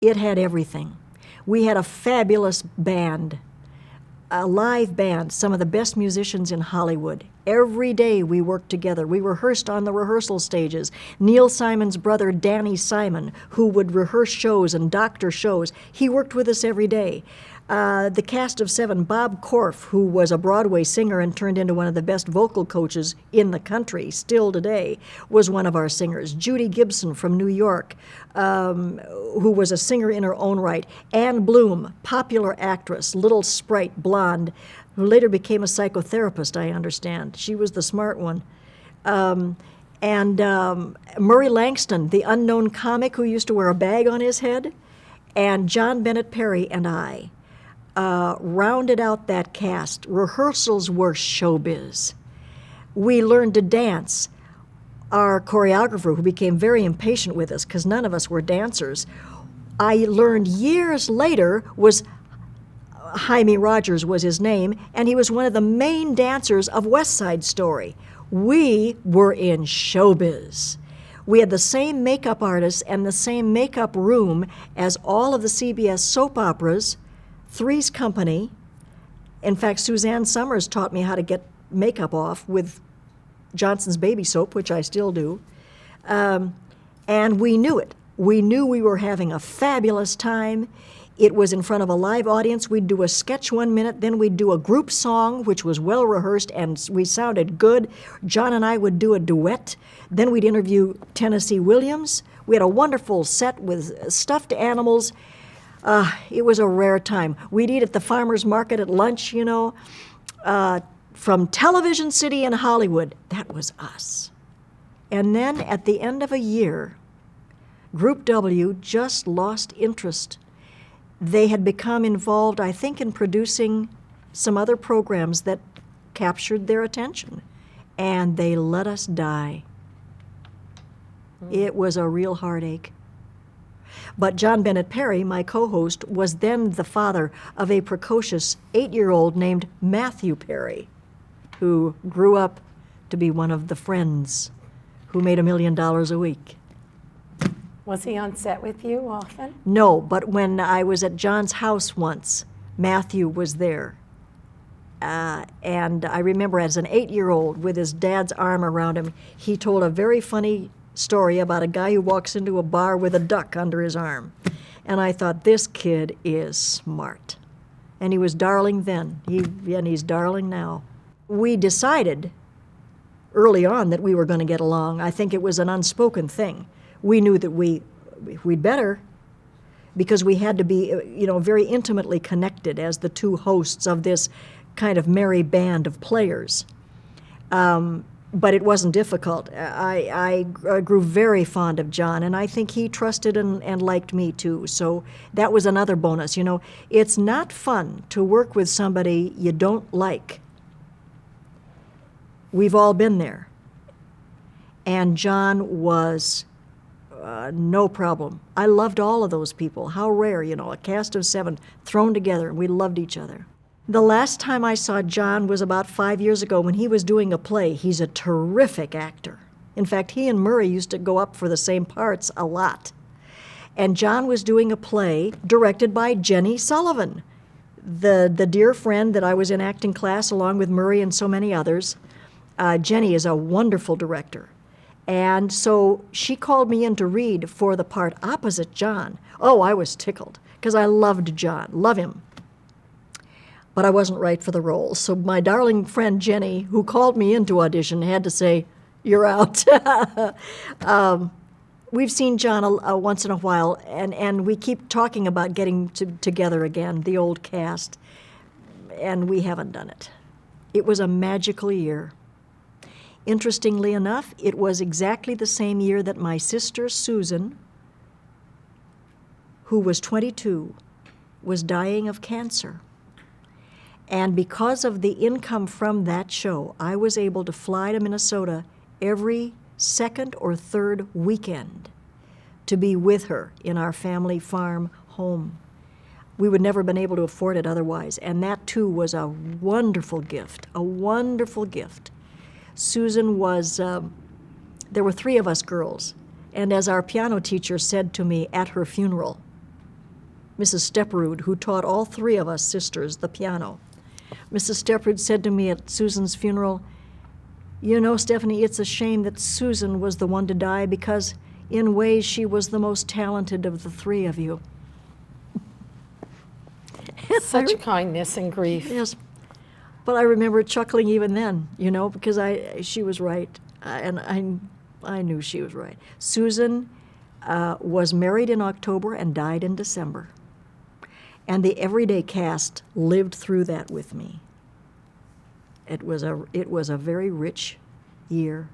It had everything. We had a fabulous band, a live band, some of the best musicians in Hollywood. Every day we worked together. We rehearsed on the rehearsal stages. Neil Simon's brother, Danny Simon, who would rehearse shows and doctor shows, he worked with us every day. The cast of 7, Bob Korff, who was a Broadway singer and turned into one of the best vocal coaches in the country, still today, was one of our singers. Judy Gibson from New York, who was a singer in her own right. Anne Bloom, popular actress, little sprite, blonde, who later became a psychotherapist, I understand. She was the smart one. And Murray Langston, the unknown comic who used to wear a bag on his head, and John Bennett Perry and I rounded out that cast. Rehearsals were showbiz. We learned to dance. Our choreographer, who became very impatient with us because none of us were dancers, I learned years later was Jaime Rogers was his name, and he was one of the main dancers of West Side Story. We were in showbiz. We had the same makeup artists and the same makeup room as all of the CBS soap operas, Three's Company. In fact, Suzanne Summers taught me how to get makeup off with Johnson's Baby Soap, which I still do. And we knew it. We knew we were having a fabulous time. It was in front of a live audience. We'd do a sketch 1 minute, then we'd do a group song, which was well rehearsed, and we sounded good. John and I would do a duet. Then we'd interview Tennessee Williams. We had a wonderful set with stuffed animals. It was a rare time. We'd eat at the farmer's market at lunch, you know. From Television City in Hollywood, that was us. And then at the end of a year, Group W just lost interest. They had become involved, I think, in producing some other programs that captured their attention, and they let us die. It was a real heartache. But John Bennett Perry, my co-host, was then the father of a precocious 8-year-old named Matthew Perry, who grew up to be one of the friends who made $1 million a week. Was he on set with you often? No, but when I was at John's house once, Matthew was there. And I remember as an 8-year-old with his dad's arm around him, he told a very funny story about a guy who walks into a bar with a duck under his arm. And I thought, this kid is smart. And he was darling then, and he's darling now. We decided early on that we were going to get along. I think it was an unspoken thing. We knew that we'd better, because we had to be, very intimately connected as the two hosts of this kind of merry band of players. But it wasn't difficult. I grew very fond of John, and I think he trusted and liked me too. So that was another bonus. It's not fun to work with somebody you don't like. We've all been there. And John was no problem. I loved all of those people. How rare, a cast of 7 thrown together, and we loved each other. The last time I saw John was about 5 years ago when he was doing a play. He's a terrific actor. In fact, he and Murray used to go up for the same parts a lot. And John was doing a play directed by Jenny Sullivan, the dear friend that I was in acting class along with Murray and so many others. Jenny is a wonderful director. And so she called me in to read for the part opposite John. Oh, I was tickled, because I loved John, love him. But I wasn't right for the role. So my darling friend Jenny, who called me in to audition, had to say, "You're out." We've seen John once in a while, and we keep talking about getting together again, the old cast, and we haven't done it. It was a magical year. Interestingly enough, it was exactly the same year that my sister Susan, who was 22, was dying of cancer. And because of the income from that show, I was able to fly to Minnesota every second or third weekend to be with her in our family farm home. We would never have been able to afford it otherwise. And that, too, was a wonderful gift, a wonderful gift. Susan was, there were 3 of us girls, and as our piano teacher said to me at her funeral, Mrs. Stepperud, who taught all three of us sisters the piano. Mrs. Stepperud said to me at Susan's funeral, "You know, Stephanie, it's a shame that Susan was the one to die because in ways she was the most talented of the three of you." Such kindness and grief. Yes. But I remember chuckling even then, you know, because she was right, and I knew she was right. Susan was married in October and died in December. And the Everyday cast lived through that with me. It was a very rich year